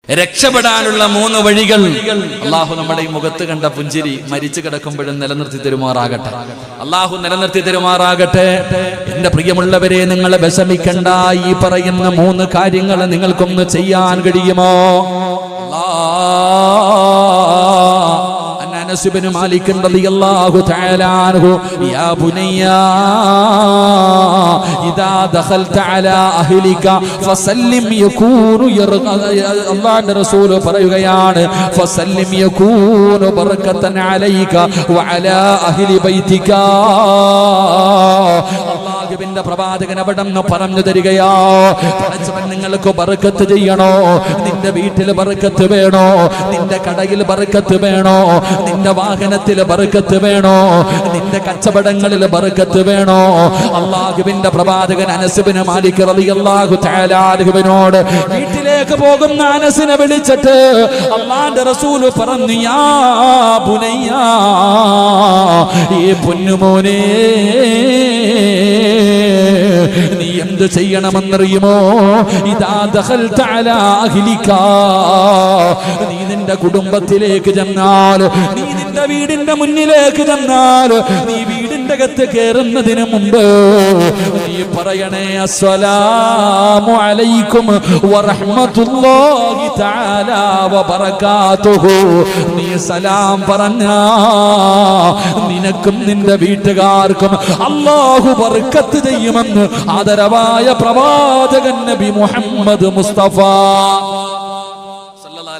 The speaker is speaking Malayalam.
രക്ഷപ്പെടാനുള്ള 3 വഴികൾ അള്ളാഹു നമ്മുടെ ഈ മുഖത്ത് കണ്ട പുഞ്ചിരി മരിച്ചു കിടക്കുമ്പോഴും നിലനിർത്തി തരുമാറാകട്ടെ. അള്ളാഹു നിലനിർത്തി തരുമാറാകട്ടെ. എന്റെ പ്രിയമുള്ളവരെ, നിങ്ങൾ വിഷമിക്കണ്ട. ഈ പറയുന്ന 3 കാര്യങ്ങൾ നിങ്ങൾക്കൊന്ന് ചെയ്യാൻ കഴിയുമോ? അനസ് ഇബ്നു മാലിക് റളിയല്ലാഹു തആല അൻഹു യാ ബുനയ്യ ഇദാ ദഖൽത അലാ അഹ്ലിക ഫസല്ലിം യകൂനു അല്ലാഹുവിന്റെ റസൂൽ പറയുകയാണ്, ഫസല്ലിം യകൂനു ബറകതൻ അലൈക വഅലാ അഹ്ലി ബൈതിക. അല്ലാഹുവിന്റെ പ്രവാചകൻ അവിടെന്ന് പറഞ്ഞു തരികയാ, പടച്ചവൻ നിങ്ങൾക്ക് ബറക്കത്ത് ചെയ്യണോ? നിന്റെ വീട്ടിൽ ബറക്കത്ത് വേണോ? നിന്റെ കടയിൽ ബറക്കത്ത് വേണോ? നിന്റെ വാഹനത്തിൽ ബറക്കത്ത് വേണോ? നിന്റെ കച്ചവടങ്ങളിൽ ബറക്കത്ത് വേണോ? അല്ലാഹുവിന്റെ പ്രവാചകൻ അനസ് ഇബ്നു മാലിക് റളിയല്ലാഹു തആല അൻഹുവിനോട് വീട്ടിലേക്ക് പോകുന്ന അനസിനെ വിളിച്ചിട്ട് അല്ലാഹുവിന്റെ റസൂൽ പറഞ്ഞു, യാ ബുനയ്യ, ഈ പൊന്നുമോനെ, നീ എന്ത് ചെയ്യണമെന്നറിയുമോ? ഇദാ ദഖൽത അലാ അഹ്ലിക, നീ നിന്റെ കുടുംബത്തിലേക്ക് ചെന്നാൽ, നീ നിന്റെ വീടിന്റെ മുന്നിലേക്ക് ചെന്നാൽ, നീ വീടിന്റെ അകത്ത് കയറുന്നതിന് മുമ്പ് നീ പറയണേ, അസ്സലാമു അലൈക്കും വറഹ്മത്തുള്ളാഹി തആല വബറകാതുഹു. നീ സലാം പറഞ്ഞാ നിനക്കും നിന്റെ വീട്ടുകാർക്കും അല്ലാഹു ബർക്കത്ത് ചെയ്യുമെന്ന് ആദരവായ പ്രവാചകൻ നബി മുഹമ്മദ് മുസ്തഫ